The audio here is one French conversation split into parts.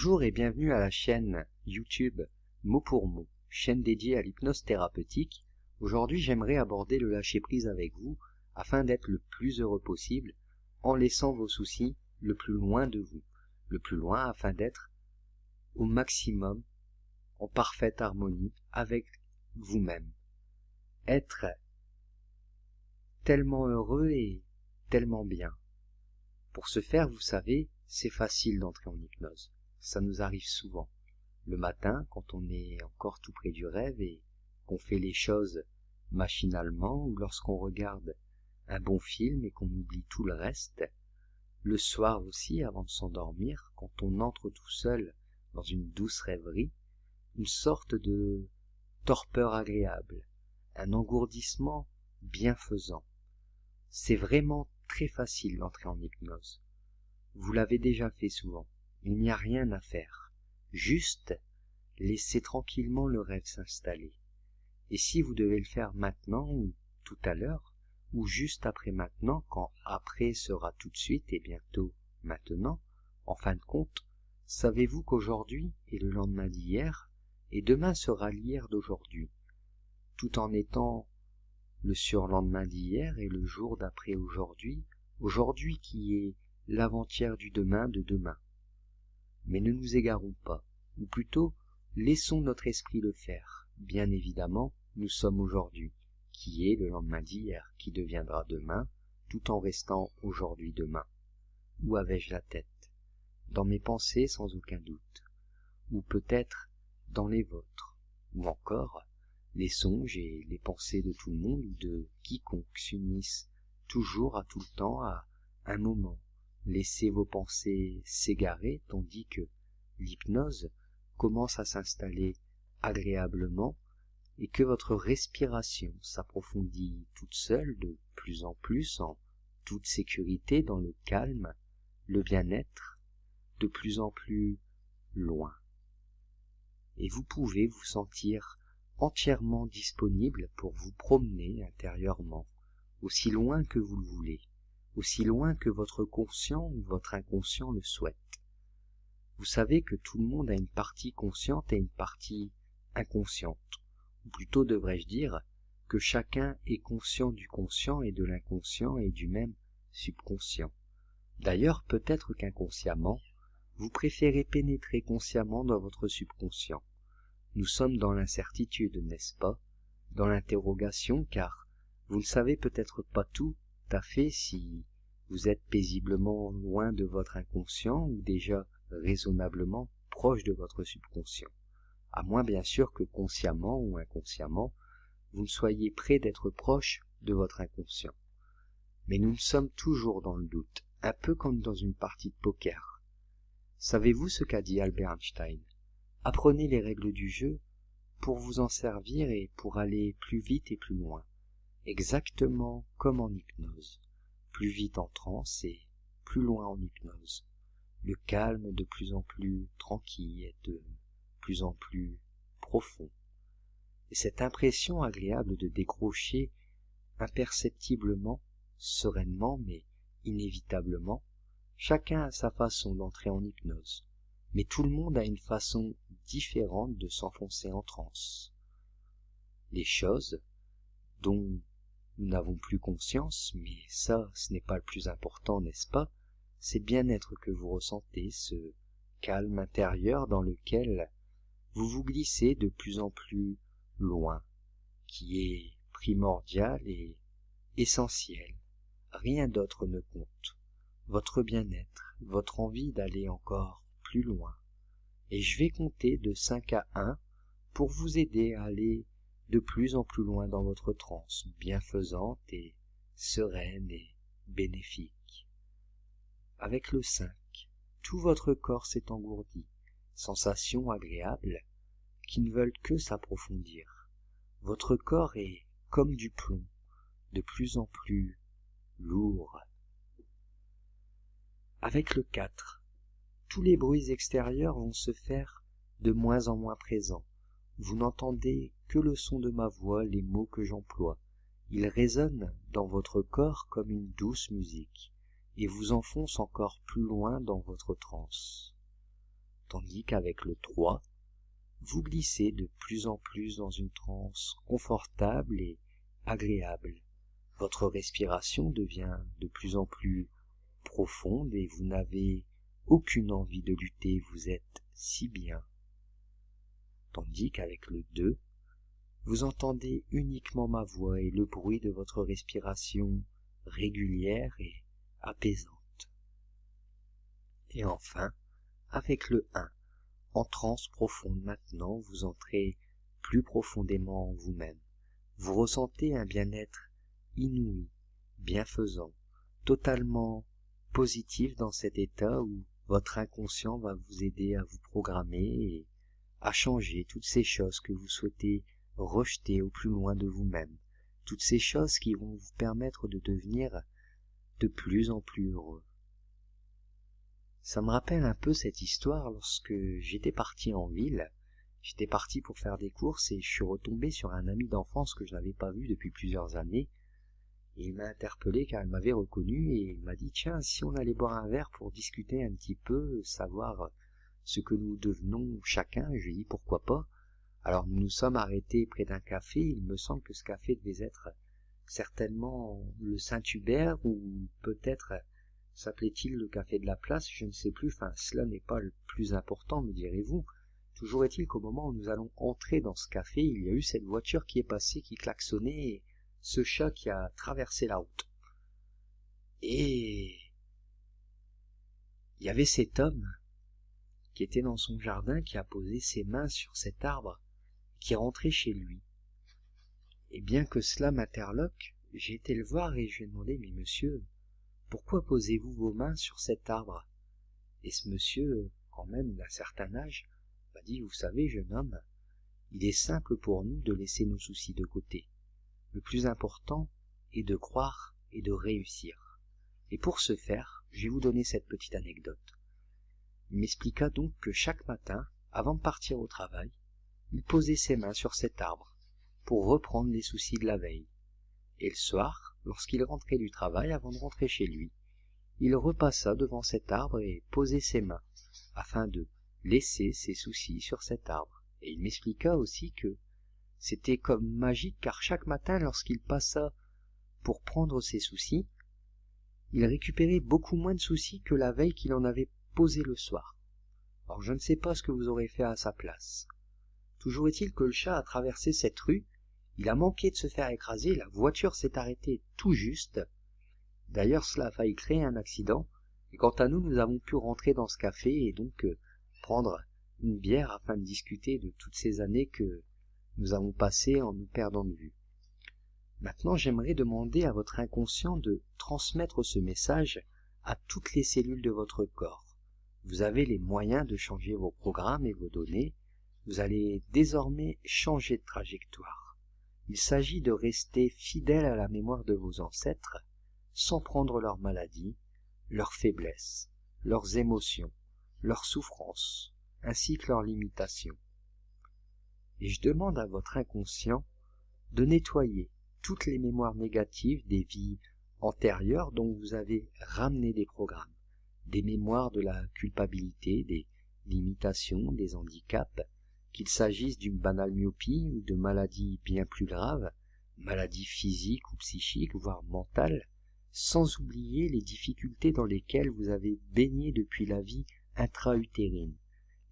Bonjour et bienvenue à la chaîne YouTube Mot pour Mot, chaîne dédiée à l'hypnose thérapeutique. Aujourd'hui, j'aimerais aborder le lâcher-prise avec vous afin d'être le plus heureux possible en laissant vos soucis le plus loin de vous, le plus loin afin d'être au maximum en parfaite harmonie avec vous-même. Être tellement heureux et tellement bien. Pour ce faire, vous savez, c'est facile d'entrer en hypnose. Ça nous arrive souvent. Le matin, quand on est encore tout près du rêve et qu'on fait les choses machinalement, ou lorsqu'on regarde un bon film et qu'on oublie tout le reste. Le soir aussi, avant de s'endormir, quand on entre tout seul dans une douce rêverie, une sorte de torpeur agréable, un engourdissement bienfaisant. C'est vraiment très facile d'entrer en hypnose. Vous l'avez déjà fait souvent. Il n'y a rien à faire. Juste laissez tranquillement le rêve s'installer. Et si vous devez le faire maintenant ou tout à l'heure, ou juste après maintenant, quand après sera tout de suite et bientôt maintenant, en fin de compte, savez-vous qu'aujourd'hui est le lendemain d'hier et demain sera l'hier d'aujourd'hui, tout en étant le surlendemain d'hier et le jour d'après aujourd'hui, aujourd'hui qui est l'avant-hier du demain de demain. Mais ne nous égarons pas, ou plutôt, laissons notre esprit le faire. Bien évidemment, nous sommes aujourd'hui, qui est le lendemain d'hier, qui deviendra demain, tout en restant aujourd'hui demain. Où avais-je la tête? Dans mes pensées sans aucun doute, ou peut-être dans les vôtres, ou encore les songes et les pensées de tout le monde ou de quiconque s'unissent toujours à tout le temps à un moment. Laissez vos pensées s'égarer tandis que l'hypnose commence à s'installer agréablement et que votre respiration s'approfondit toute seule de plus en plus en toute sécurité dans le calme, le bien-être, de plus en plus loin. Et vous pouvez vous sentir entièrement disponible pour vous promener intérieurement, aussi loin que vous le voulez, aussi loin que votre conscient ou votre inconscient le souhaite. Vous savez que tout le monde a une partie consciente et une partie inconsciente, ou plutôt devrais-je dire que chacun est conscient du conscient et de l'inconscient et du même subconscient. D'ailleurs, peut-être qu'inconsciemment, vous préférez pénétrer consciemment dans votre subconscient. Nous sommes dans l'incertitude, n'est-ce pas? Dans l'interrogation, car vous ne savez peut-être pas tout à fait si vous êtes paisiblement loin de votre inconscient ou déjà raisonnablement proche de votre subconscient. À moins bien sûr que consciemment ou inconsciemment, vous ne soyez près d'être proche de votre inconscient. Mais nous sommes toujours dans le doute, un peu comme dans une partie de poker. Savez-vous ce qu'a dit Albert Einstein? Apprenez les règles du jeu pour vous en servir et pour aller plus vite et plus loin, exactement comme en hypnose, plus vite en transe et plus loin en hypnose, le calme de plus en plus tranquille et de plus en plus profond, et cette impression agréable de décrocher imperceptiblement, sereinement mais inévitablement, chacun a sa façon d'entrer en hypnose. Mais tout le monde a une façon différente de s'enfoncer en transe. Les choses dont nous n'avons plus conscience, mais ça, ce n'est pas le plus important, n'est-ce pas? C'est le bien-être que vous ressentez, ce calme intérieur dans lequel vous vous glissez de plus en plus loin, qui est primordial et essentiel. Rien d'autre ne compte. Votre bien-être, votre envie d'aller encore plus loin, et je vais compter de 5 à 1 pour vous aider à aller de plus en plus loin dans votre transe, bienfaisante et sereine et bénéfique. Avec le 5, tout votre corps s'est engourdi, sensations agréables qui ne veulent que s'approfondir. Votre corps est comme du plomb, de plus en plus lourd. Avec le 4, tous les bruits extérieurs vont se faire de moins en moins présents. Vous n'entendez que le son de ma voix, les mots que j'emploie. Ils résonnent dans votre corps comme une douce musique et vous enfoncent encore plus loin dans votre transe. tandis qu'avec le 3, vous glissez de plus en plus dans une transe confortable et agréable. Votre respiration devient de plus en plus profonde et vous n'avez aucune envie de lutter, vous êtes si bien. Tandis qu'avec le 2, vous entendez uniquement ma voix et le bruit de votre respiration régulière et apaisante. Et enfin, avec le 1, en transe profonde maintenant, vous entrez plus profondément en vous-même. Vous ressentez un bien-être inouï, bienfaisant, totalement positif dans cet état où votre inconscient va vous aider à vous programmer et à changer toutes ces choses que vous souhaitez rejeter au plus loin de vous-même, toutes ces choses qui vont vous permettre de devenir de plus en plus heureux. Ça me rappelle un peu cette histoire lorsque j'étais parti en ville. J'étais parti pour faire des courses et je suis retombé sur un ami d'enfance que je n'avais pas vu depuis plusieurs années. Et il m'a interpellé car il m'avait reconnu et il m'a dit « Tiens, si on allait boire un verre pour discuter un petit peu, savoir ce que nous devenons chacun ?» Je lui ai dit « Pourquoi pas ?» Alors nous nous sommes arrêtés près d'un café. Il me semble que ce café devait être certainement le Saint-Hubert ou peut-être s'appelait-il le café de la place, je ne sais plus, enfin cela n'est pas le plus important, me direz-vous. Toujours est-il qu'au moment où nous allons entrer dans ce café, il y a eu cette voiture qui est passée, qui klaxonnait, et ce chat qui a traversé la route. Et il y avait cet homme qui était dans son jardin, qui a posé ses mains sur cet arbre, qui est rentré chez lui. Et bien que cela m'interloque, j'ai été le voir et je lui ai demandé « Mais monsieur, pourquoi posez-vous vos mains sur cet arbre ?» Et ce monsieur, quand même d'un certain âge, m'a dit « Vous savez, jeune homme, il est simple pour nous de laisser nos soucis de côté. Le plus important est de croire et de réussir. Et pour ce faire, je vais vous donner cette petite anecdote. » Il m'expliqua donc que chaque matin, avant de partir au travail, il posait ses mains sur cet arbre pour reprendre les soucis de la veille. Et le soir, lorsqu'il rentrait du travail, avant de rentrer chez lui, il repassa devant cet arbre et posait ses mains, afin de laisser ses soucis sur cet arbre. Et il m'expliqua aussi que c'était comme magique, car chaque matin, lorsqu'il passa pour prendre ses soucis, il récupérait beaucoup moins de soucis que la veille qu'il en avait posé le soir. Alors je ne sais pas ce que vous aurez fait à sa place. Toujours est-il que le chat a traversé cette rue, il a manqué de se faire écraser, la voiture s'est arrêtée tout juste. D'ailleurs, cela a failli créer un accident, et quant à nous, nous avons pu rentrer dans ce café et donc prendre une bière afin de discuter de toutes ces années que nous avons passées en nous perdant de vue. Maintenant, j'aimerais demander à votre inconscient de transmettre ce message à toutes les cellules de votre corps. Vous avez les moyens de changer vos programmes et vos données. Vous allez désormais changer de trajectoire. Il s'agit de rester fidèle à la mémoire de vos ancêtres, sans prendre leurs maladies, leurs faiblesses, leurs émotions, leurs souffrances, ainsi que leurs limitations. Et je demande à votre inconscient de nettoyer toutes les mémoires négatives des vies antérieures dont vous avez ramené des programmes, des mémoires de la culpabilité, des limitations, des handicaps, qu'il s'agisse d'une banale myopie ou de maladies bien plus graves, maladies physiques ou psychiques, voire mentales, sans oublier les difficultés dans lesquelles vous avez baigné depuis la vie intra-utérine,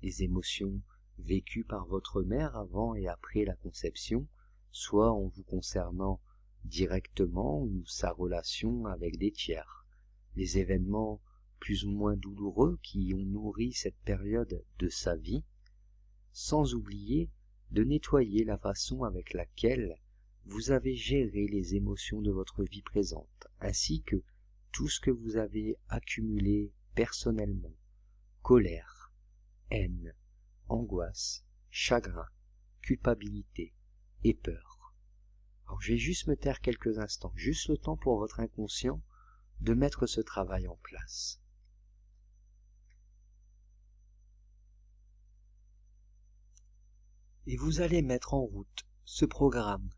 les émotions vécues par votre mère avant et après la conception, soit en vous concernant directement ou sa relation avec des tiers, les événements plus ou moins douloureux qui ont nourri cette période de sa vie, sans oublier de nettoyer la façon avec laquelle vous avez géré les émotions de votre vie présente, ainsi que tout ce que vous avez accumulé personnellement, colère, haine, angoisse, chagrin, culpabilité et peur. Alors je vais juste me taire quelques instants, juste le temps pour votre inconscient de mettre ce travail en place. Et vous allez mettre en route ce programme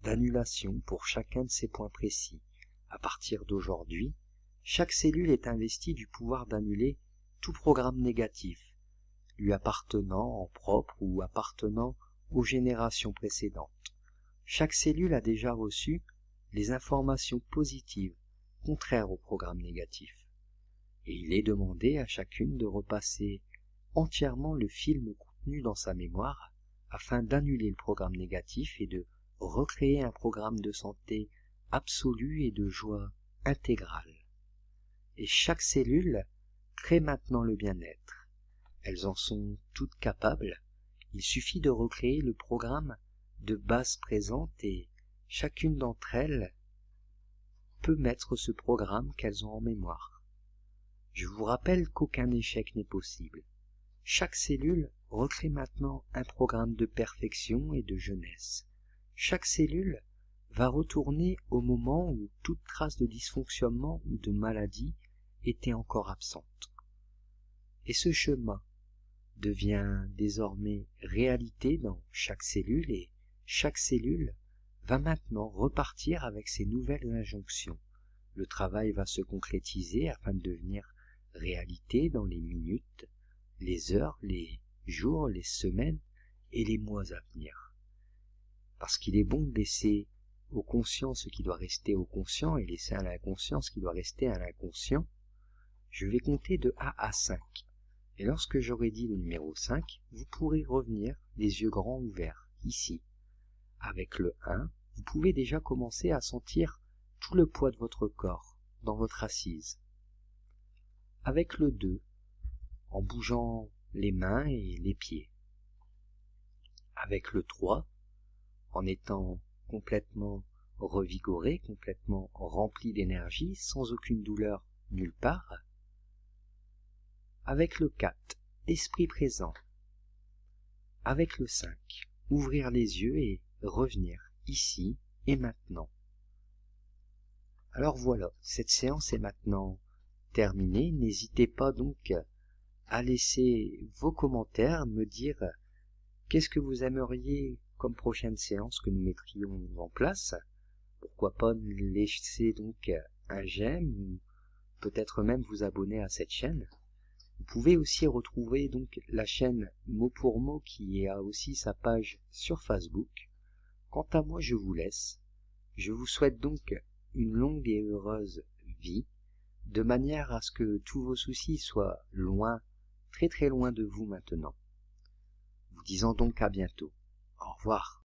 d'annulation pour chacun de ces points précis. À partir d'aujourd'hui, chaque cellule est investie du pouvoir d'annuler tout programme négatif, lui appartenant en propre ou appartenant aux générations précédentes. Chaque cellule a déjà reçu les informations positives contraires au programme négatif. Et il est demandé à chacune de repasser entièrement le film contenu dans sa mémoire afin d'annuler le programme négatif et de recréer un programme de santé absolue et de joie intégrale. Et chaque cellule crée maintenant le bien-être. Elles en sont toutes capables. Il suffit de recréer le programme de base présente et chacune d'entre elles peut mettre ce programme qu'elles ont en mémoire. Je vous rappelle qu'aucun échec n'est possible. Chaque cellule recrée maintenant un programme de perfection et de jeunesse. Chaque cellule va retourner au moment où toute trace de dysfonctionnement ou de maladie était encore absente. Et ce chemin devient désormais réalité dans chaque cellule et chaque cellule va maintenant repartir avec ses nouvelles injonctions. Le travail va se concrétiser afin de devenir réalité dans les minutes, les heures, les jours, les semaines et les mois à venir. Parce qu'il est bon de laisser au conscient ce qui doit rester au conscient et laisser à l'inconscient ce qui doit rester à l'inconscient, je vais compter de 1 à 5. Et lorsque j'aurai dit le numéro 5, vous pourrez revenir les yeux grands ouverts, ici. Avec le 1, vous pouvez déjà commencer à sentir tout le poids de votre corps dans votre assise. Avec le 2, en bougeant les mains et les pieds. Avec le 3, en étant complètement revigoré, complètement rempli d'énergie, sans aucune douleur nulle part. Avec le 4, esprit présent. Avec le 5, ouvrir les yeux et revenir ici et maintenant. Alors voilà, cette séance est maintenant terminée. N'hésitez pas donc à laisser vos commentaires, me dire qu'est-ce que vous aimeriez comme prochaine séance que nous mettrions en place. Pourquoi pas laisser donc un j'aime ou peut-être même vous abonner à cette chaîne. Vous pouvez aussi retrouver donc la chaîne mot pour mot qui a aussi sa page sur Facebook. Quant à moi, je vous laisse. Je vous souhaite donc une longue et heureuse vie, de manière à ce que tous vos soucis soient loin, très très loin de vous maintenant. Vous disant donc à bientôt. Au revoir.